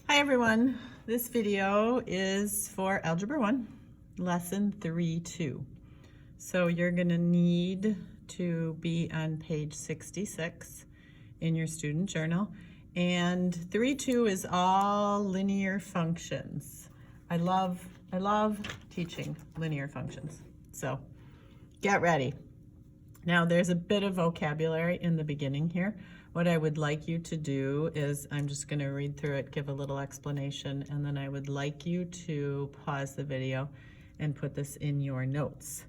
Hi everyone, this video is for Algebra 1, Lesson 3-2. So you're going to need to be on page 66 in your student journal. And 3-2 is all linear functions. I love teaching linear functions. So get ready. Now there's a bit of vocabulary in the beginning here. What I would like you to do is, I'm just going to read through it, give a little explanation, and then I would like you to pause the video and put this in your notes.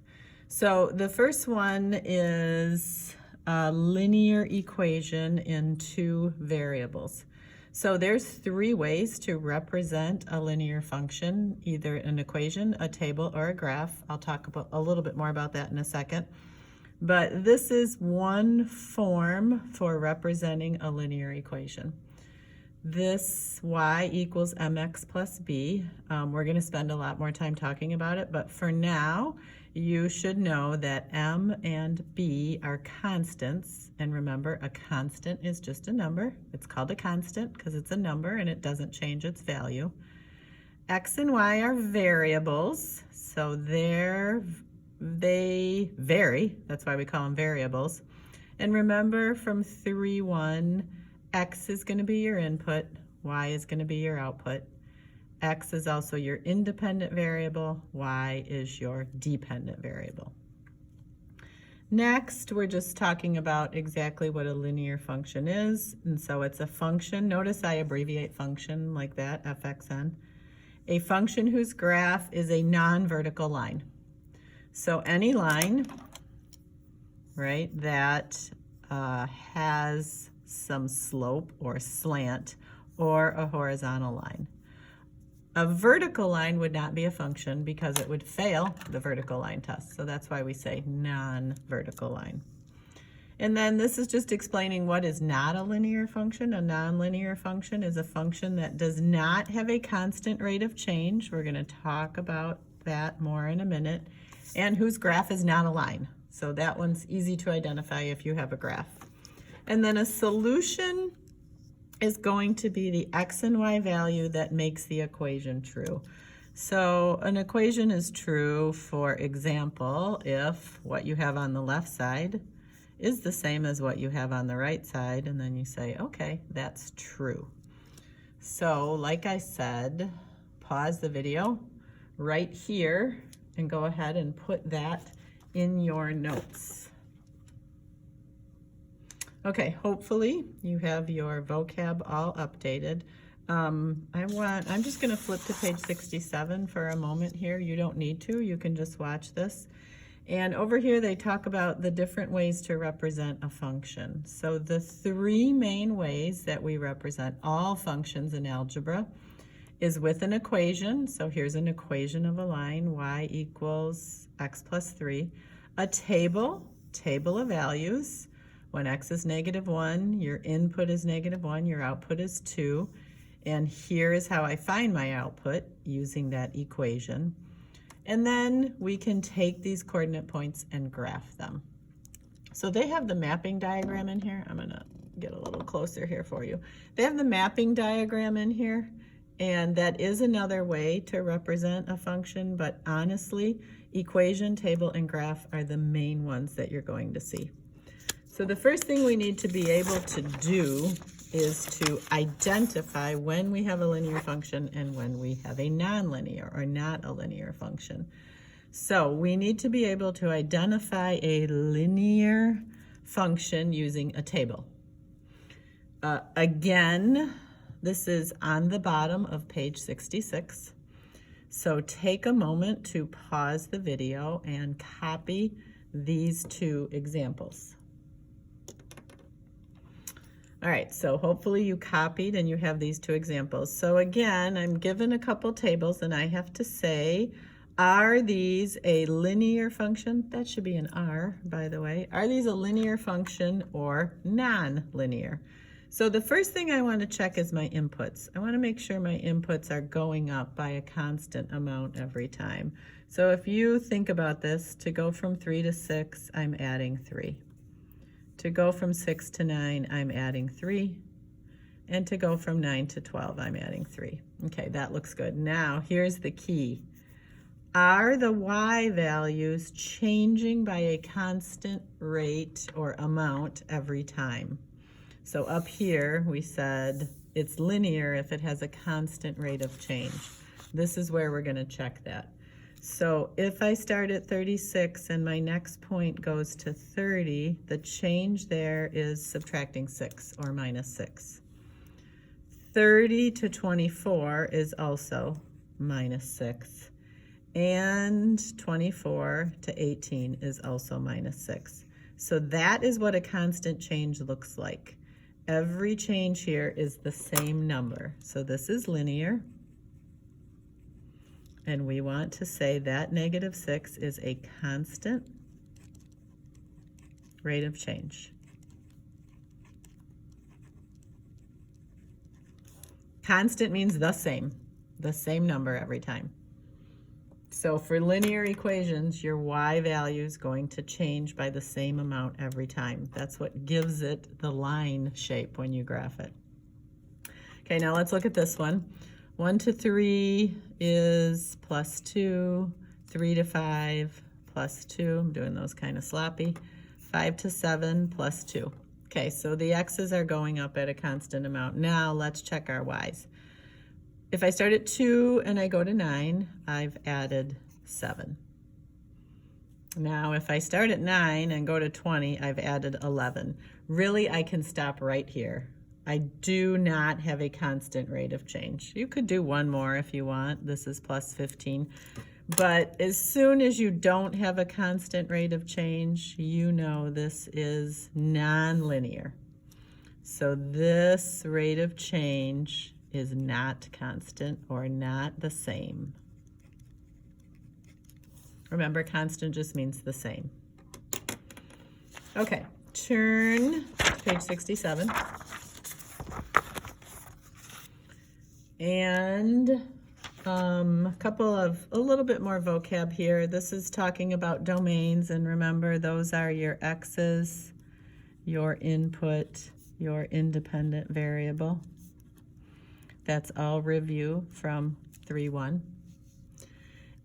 So the first one is a linear equation in two variables. So there's three ways to represent a linear function, either an equation, a table, or a graph. I'll talk about a little bit more about that in a second. But this is one form for representing a linear equation. This y equals mx plus b. We're going to spend a lot more time talking about it, but for now, you should know that m and b are constants. And remember, a constant is just a number. It's called a constant because it's a number and it doesn't change its value. X and y are variables, so they vary. That's why we call them variables. And remember from 3-1, x is going to be your input, y is going to be your output. X is also your independent variable, y is your dependent variable. Next, we're just talking about exactly what a linear function is. And so it's a function. Notice I abbreviate function like that, fxn. A function whose graph is a non-vertical line. So any line, right, that has some slope or slant or a horizontal line. A vertical line would not be a function because it would fail the vertical line test. So that's why we say non-vertical line. And then this is just explaining what is not a linear function. A nonlinear function is a function that does not have a constant rate of change. We're going to talk about that more in a minute. And whose graph is not a line. So that one's easy to identify if you have a graph. And then a solution is going to be the x and y value that makes the equation true. So an equation is true, for example, if what you have on the left side is the same as what you have on the right side, and then you say, okay, that's true. So like I said, pause the video right here and go ahead and put that in your notes. Okay, hopefully you have your vocab all updated. I'm just going to flip to page 67 for a moment here. You don't need to, you can just watch this. And over here they talk about the different ways to represent a function. So the three main ways that we represent all functions in algebra is with an equation. So here's an equation of a line, y equals x plus 3. A table of values. When x is -1, your input is -1, your output is 2. And here is how I find my output using that equation. And then we can take these coordinate points and graph them. So they have the mapping diagram in here. I'm going to get a little closer here for you. They have the mapping diagram in here. And that is another way to represent a function, but honestly, equation, table, and graph are the main ones that you're going to see. So the first thing we need to be able to do is to identify when we have a linear function and when we have a nonlinear or not a linear function. So we need to be able to identify a linear function using a table. Again, this is on the bottom of page 66. So take a moment to pause the video and copy these two examples. All right, so hopefully you copied and you have these two examples. So again, I'm given a couple tables and I have to say, are these a linear function? That should be an R, by the way. Are these a linear function or non-linear? So the first thing I want to check is my inputs. I want to make sure my inputs are going up by a constant amount every time. So if you think about this, to go from 3 to 6, I'm adding 3. To go from 6 to 9, I'm adding 3. And to go from 9 to 12, I'm adding 3. Okay, that looks good. Now, here's the key. Are the y values changing by a constant rate or amount every time? So up here, we said it's linear if it has a constant rate of change. This is where we're going to check that. So if I start at 36 and my next point goes to 30, the change there is subtracting 6 or minus 6. 30 to 24 is also minus 6. And 24 to 18 is also minus 6. So that is what a constant change looks like. Every change here is the same number. So this is linear. And we want to say that negative 6 is a constant rate of change. Constant means the same number every time. So for linear equations, your y value is going to change by the same amount every time. That's what gives it the line shape when you graph it. Okay, now let's look at this one. 1 to 3 is plus 2. 3 to 5 plus 2. I'm doing those kind of sloppy. 5 to 7 plus 2. Okay, so the x's are going up at a constant amount. Now let's check our y's. If I start at 2 and I go to 9, I've added 7. Now if I start at 9 and go to 20, I've added 11. Really, I can stop right here. I do not have a constant rate of change. You could do one more if you want. This is plus 15. But as soon as you don't have a constant rate of change, you know this is nonlinear. So this rate of change is not constant or not the same. Remember, constant just means the same. Okay, turn to page 67. And a little bit more vocab here. This is talking about domains, and remember, those are your x's, your input, your independent variable. That's all review from 3.1.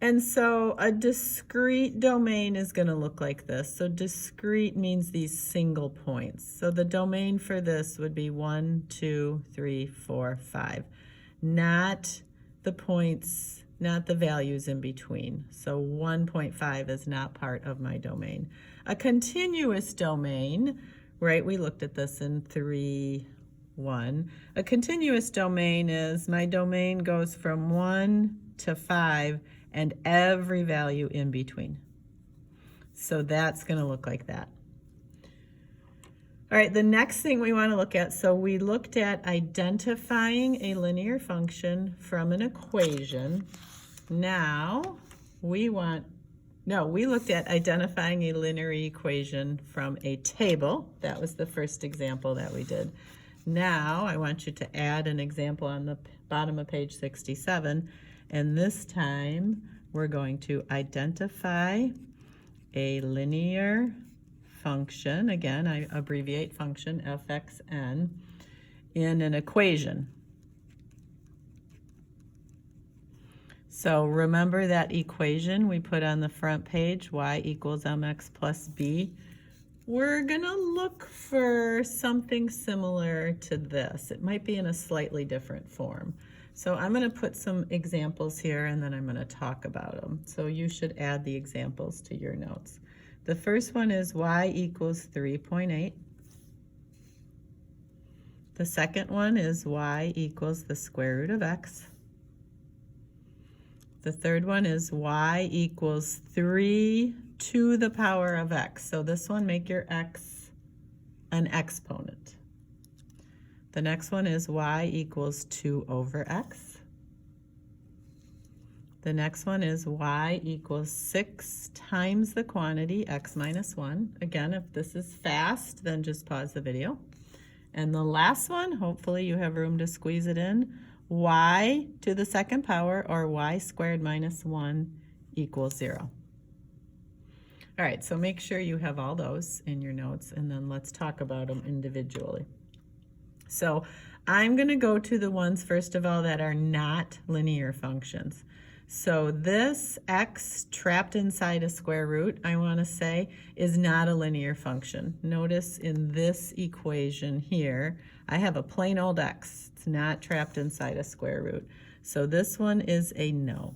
And so a discrete domain is going to look like this. So discrete means these single points. So the domain for this would be 1, 2, 3, 4, 5. Not the points, not the values in between. So 1.5 is not part of my domain. A continuous domain, right, we looked at this in 3.1. A continuous domain is my domain goes from 1 to 5 and every value in between. So that's going to look like that. All right, the next thing we want to look at, so we looked at identifying a linear function from an equation. Now we looked at identifying a linear equation from a table. That was the first example that we did. Now I want you to add an example on the bottom of page 67, and this time we're going to identify a linear function, again, I abbreviate function, fxn, in an equation. So remember that equation we put on the front page, y equals mx plus b. We're going to look for something similar to this. It might be in a slightly different form. So I'm going to put some examples here and then I'm going to talk about them. So you should add the examples to your notes. The first one is y equals 3.8. The second one is y equals the square root of x. The third one is y equals 3 to the power of x. So this one, make your x an exponent. The next one is y equals 2 over x. The next one is y equals 6 times the quantity, x minus 1. Again, if this is fast, then just pause the video. And the last one, hopefully you have room to squeeze it in, y to the second power, or y squared minus 1 equals 0. All right, so make sure you have all those in your notes, and then let's talk about them individually. So I'm going to go to the ones, first of all, that are not linear functions. So this x trapped inside a square root, I want to say, is not a linear function. Notice in this equation here, I have a plain old x. It's not trapped inside a square root. So this one is a no.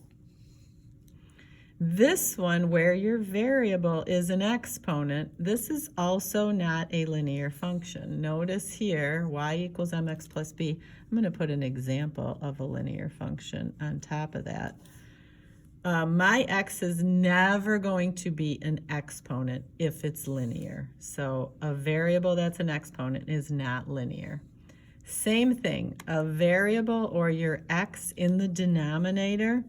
This one, where your variable is an exponent, this is also not a linear function. Notice here, y equals mx plus b. I'm going to put an example of a linear function on top of that. My x is never going to be an exponent if it's linear. So a variable that's an exponent is not linear. Same thing, a variable or your x in the denominator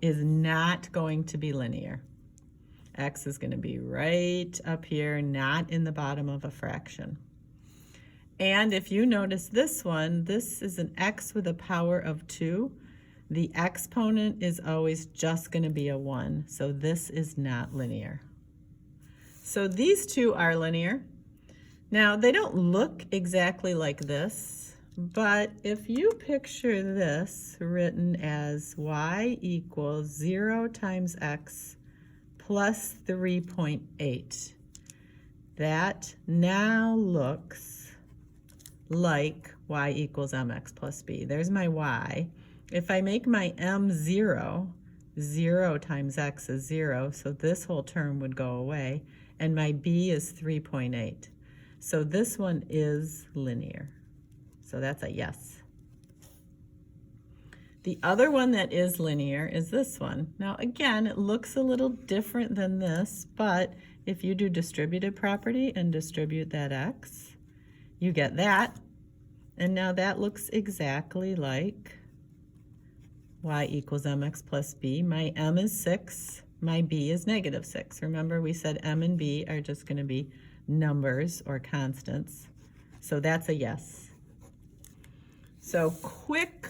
is not going to be linear. X is going to be right up here, not in the bottom of a fraction. And if you notice this one, this is an x with a power of 2. The exponent is always just going to be a 1, so this is not linear. So these two are linear. Now, they don't look exactly like this. But if you picture this written as y equals 0 times x plus 3.8, that now looks like y equals mx plus b. There's my y. If I make my m 0, 0 times x is 0, so this whole term would go away, and my b is 3.8. So this one is linear. So that's a yes. The other one that is linear is this one. Now again, it looks a little different than this, but if you do distributive property and distribute that x, you get that. And now that looks exactly like y equals mx plus b. My m is 6, my b is negative 6. Remember, we said m and b are just going to be numbers or constants. So that's a yes. So quick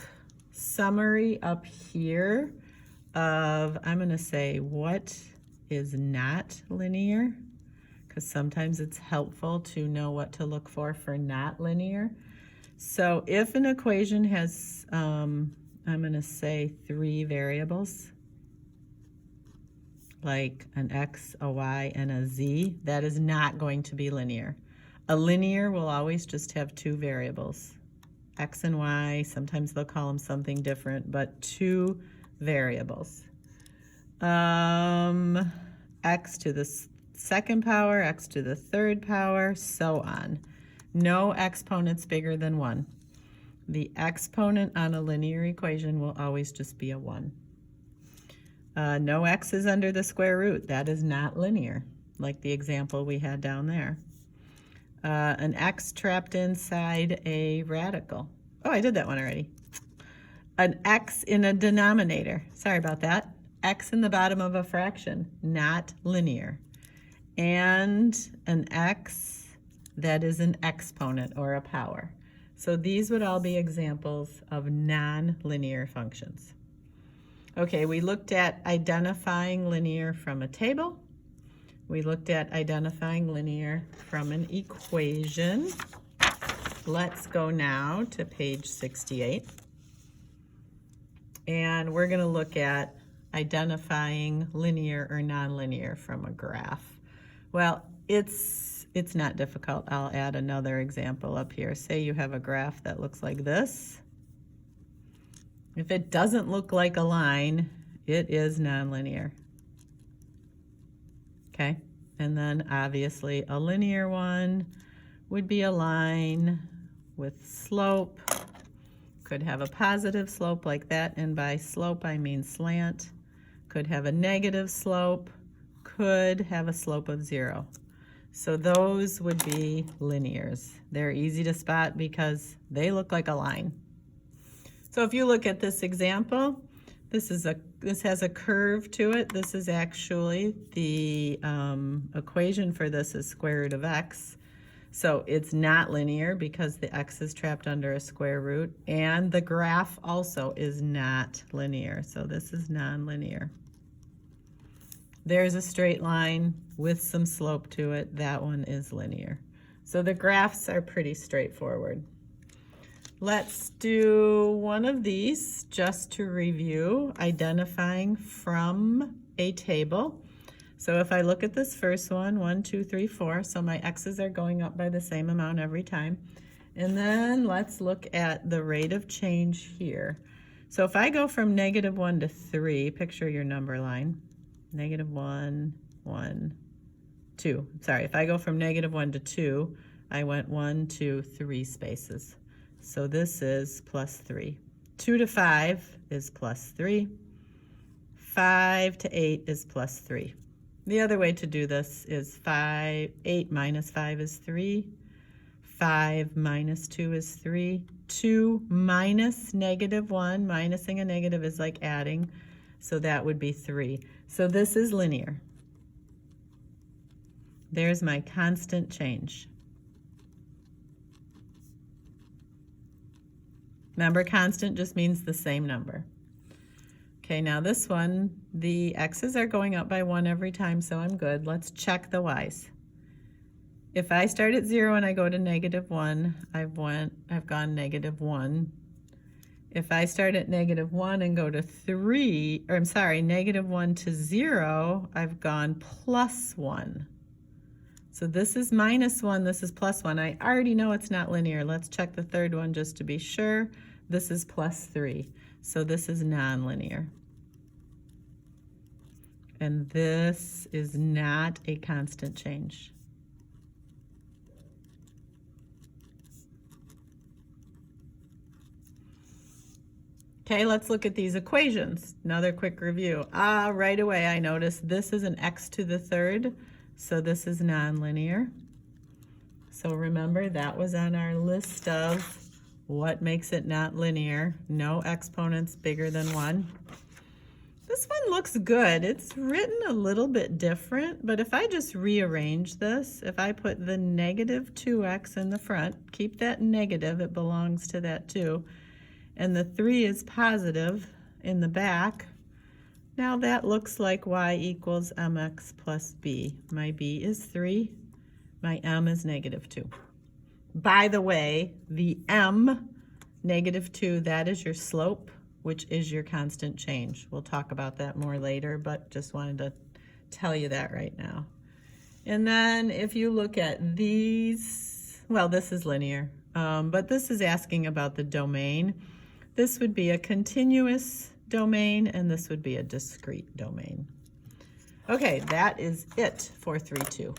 summary up here of, I'm going to say what is not linear, because sometimes it's helpful to know what to look for not linear. So if an equation has, I'm going to say 3 variables, like an x, a y, and a z, that is not going to be linear. A linear will always just have 2 variables. X and Y, sometimes they'll call them something different, but 2 variables. X to the second power, x to the third power, so on. No exponents bigger than 1. The exponent on a linear equation will always just be a 1. No x's under the square root. That is not linear, like the example we had down there. An x trapped inside a radical. Oh, I did that one already. An x in a denominator. Sorry about that. X in the bottom of a fraction, not linear. And an x that is an exponent or a power. So these would all be examples of non-linear functions. Okay, we looked at identifying linear from a table. We looked at identifying linear from an equation. Let's go now to page 68. And we're going to look at identifying linear or nonlinear from a graph. Well, it's not difficult. I'll add another example up here. Say you have a graph that looks like this. If it doesn't look like a line, it is nonlinear. Okay, and then obviously a linear one would be a line with slope. Could have a positive slope like that, and by slope I mean slant. Could have a negative slope, could have a slope of 0. So those would be linears. They're easy to spot because they look like a line. So if you look at this example, this has a curve to it. This is actually the equation for this is square root of x. So it's not linear because the x is trapped under a square root, and the graph also is not linear. So this is nonlinear. There's a straight line with some slope to it. That one is linear. So the graphs are pretty straightforward. Let's do one of these just to review, identifying from a table. So if I look at this first one, 1, 2, 3, 4, so my x's are going up by the same amount every time. And then let's look at the rate of change here. So if I go from -1 to 3, picture your number line, -1, 1, 2. Sorry, if I go from -1 to 2, I went 1, 2, 3 spaces. So this is +3. 2 to 5 is +3. 5 to 8 is +3. The other way to do this is 8 minus 5 is 3. 5 minus 2 is 3. 2 minus -1, minusing a negative is like adding, so that would be 3. So this is linear. There's my constant change. Remember, constant just means the same number. Okay, now this one, the x's are going up by 1 every time, so I'm good. Let's check the y's. If I start at 0 and I go to -1, I've gone -1. If I start at -1 and go to 3, or I'm sorry, -1 to 0, I've gone +1. So this is -1, this is +1. I already know it's not linear. Let's check the third one just to be sure. This is +3. So this is nonlinear. And this is not a constant change. Okay, let's look at these equations. Another quick review. Right away I noticed this is an x to the third, so this is nonlinear. So remember, that was on our list of what makes it not linear. No exponents bigger than 1. This one looks good. It's written a little bit different, but if I just rearrange this, if I put the -2x in the front, keep that negative, it belongs to that too, and the 3 is positive in the back, now that looks like y equals mx plus b. My b is 3, my m is -2. By the way, the m, -2, that is your slope, which is your constant change. We'll talk about that more later, but just wanted to tell you that right now. And then if you look at these, well, this is linear, but this is asking about the domain. This would be a continuous domain, and this would be a discrete domain. Okay, that is it for 3-2.